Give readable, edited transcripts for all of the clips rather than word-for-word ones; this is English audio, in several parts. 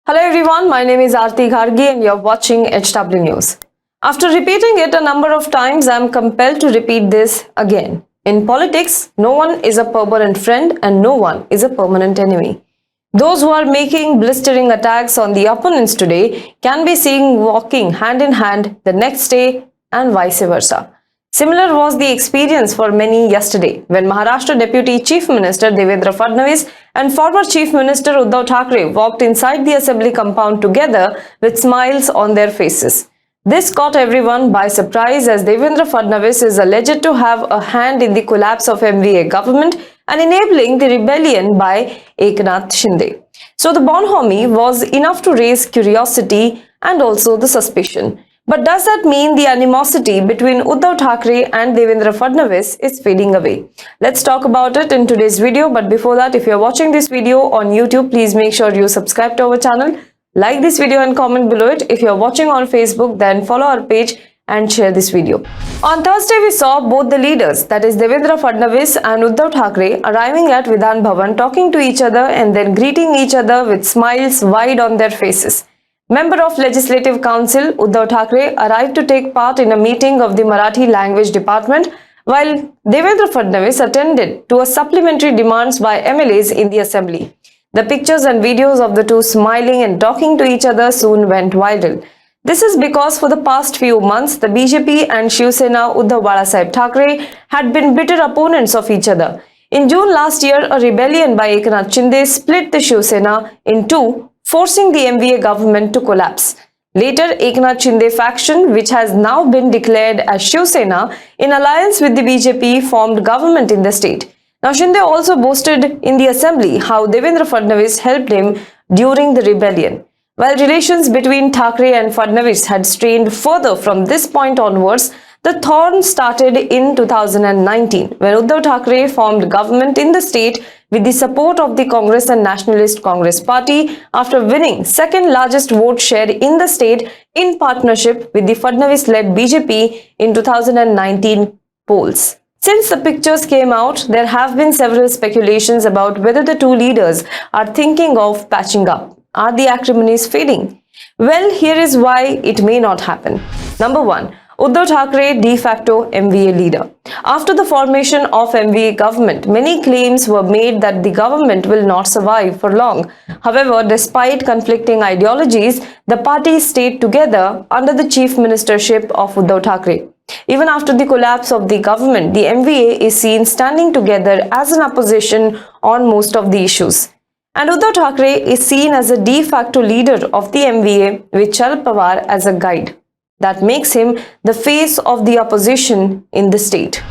Hello everyone, my name is Aarti Ghargi and you're watching HW News. After repeating it a number of times, I am compelled to repeat this again. In politics, no one is a permanent friend and no one is a permanent enemy. Those who are making blistering attacks on the opponents today can be seen walking hand in hand the next day and vice versa. Similar was the experience for many yesterday when Maharashtra Deputy Chief Minister Devendra Fadnavis and former Chief Minister Uddhav Thackeray walked inside the assembly compound together with smiles on their faces. This caught everyone by surprise as Devendra Fadnavis is alleged to have a hand in the collapse of MVA government and enabling the rebellion by Eknath Shinde. So the bonhomie was enough to raise curiosity and also the suspicion. But does that mean the animosity between Uddhav Thackeray and Devendra Fadnavis is fading away? Let's talk about it in today's video. But before that, if you're watching this video on YouTube, please make sure you subscribe to our channel, like this video and comment below it. If you're watching on Facebook, then follow our page and share this video. On Thursday, we saw both the leaders, that is Devendra Fadnavis and Uddhav Thackeray, arriving at Vidhan Bhavan, talking to each other and then greeting each other with smiles wide on their faces. Member of Legislative Council Uddhav Thackeray arrived to take part in a meeting of the Marathi Language Department, while Devendra Fadnavis attended to a supplementary demands by MLAs in the assembly. The pictures and videos of the two smiling and talking to each other soon went viral. This is because for the past few months, the BJP and Shiv Sena Uddhav Balasaheb Thackeray had been bitter opponents of each other. In June last year, a rebellion by Eknath Shinde split the Shiv Sena in two, forcing the MVA government to collapse. Later, Eknath Shinde faction, which has now been declared as Shiv Sena, in alliance with the BJP, formed government in the state. Now, Shinde also boasted in the assembly how Devendra Fadnavis helped him during the rebellion. While relations between Thackeray and Fadnavis had strained further from this point onwards, the thorn started in 2019 when Uddhav Thackeray formed government in the state with the support of the Congress and Nationalist Congress Party after winning second largest vote share in the state in partnership with the Fadnavis-led BJP in 2019 polls. Since the pictures came out, there have been several speculations about whether the two leaders are thinking of patching up. Are the acrimonies fading? Well, here is why it may not happen. Number 1. Uddhav Thackeray de facto MVA leader. After the formation of MVA government, many claims were made that the government will not survive for long. However, despite conflicting ideologies, the party stayed together under the chief ministership of Uddhav Thackeray. Even after the collapse of the government, the MVA is seen standing together as an opposition on most of the issues. And Uddhav Thackeray is seen as a de facto leader of the MVA with Sharad Pawar as a guide. That makes him the face of the opposition in the state.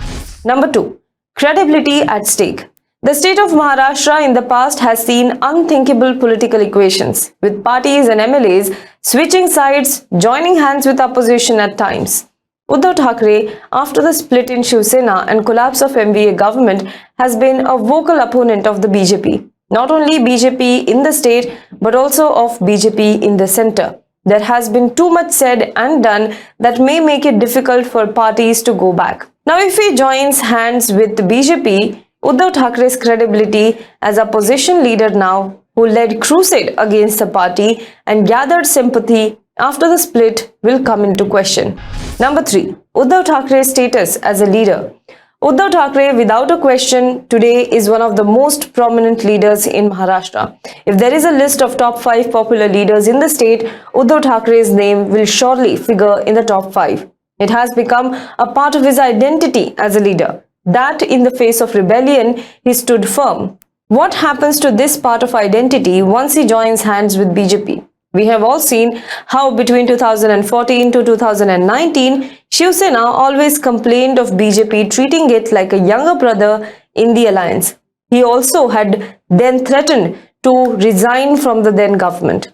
Number 2. Credibility at stake. The state of Maharashtra in the past has seen unthinkable political equations, with parties and MLAs switching sides, joining hands with opposition at times. Uddhav Thackeray, after the split in Shiv Sena and collapse of MVA government, has been a vocal opponent of the BJP. Not only BJP in the state, but also of BJP in the center. There has been too much said and done that may make it difficult for parties to go back. Now, if he joins hands with the BJP, Uddhav Thackeray's credibility as opposition leader now, who led crusade against the party and gathered sympathy after the split, will come into question. Number 3. Uddhav Thackeray's status as a leader. Uddhav Thackeray, without a question, today is one of the most prominent leaders in Maharashtra. If there is a list of top 5 popular leaders in the state, Uddhav Thackeray's name will surely figure in the top 5. It has become a part of his identity as a leader, that in the face of rebellion, he stood firm. What happens to this part of identity once he joins hands with BJP? We have all seen how between 2014 to 2019, Shiv Sena always complained of BJP treating it like a younger brother in the alliance. He also had then threatened to resign from the then government.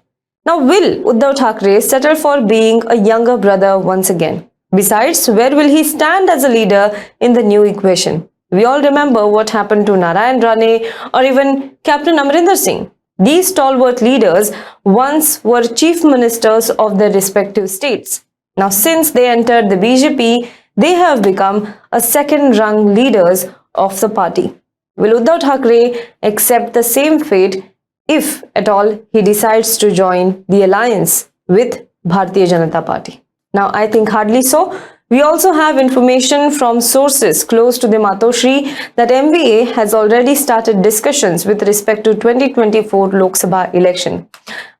Now, will Uddhav Thackeray settle for being a younger brother once again? Besides, where will he stand as a leader in the new equation? We all remember what happened to Narayan Rane or even Captain Amrinder Singh. These stalwart leaders once were chief ministers of their respective states. Now, since they entered the BJP, they have become a second-rung leaders of the party. Will Uddhav Thackeray accept the same fate if at all he decides to join the alliance with Bharatiya Janata Party. Now, I think hardly so. We also have information from sources close to the Matoshri that MVA has already started discussions with respect to 2024 Lok Sabha election.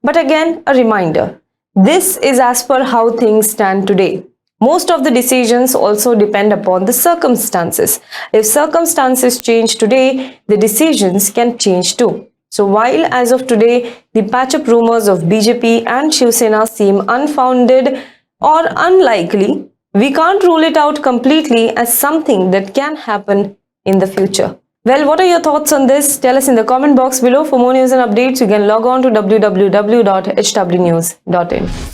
But again, a reminder, this is as per how things stand today. Most of the decisions also depend upon the circumstances. If circumstances change today, the decisions can change too. So while as of today, the patch-up rumors of BJP and Shiv Sena seem unfounded or unlikely, we can't rule it out completely as something that can happen in the future. Well, what are your thoughts on this? Tell us in the comment box below. For more news and updates, you can log on to www.hwnews.in.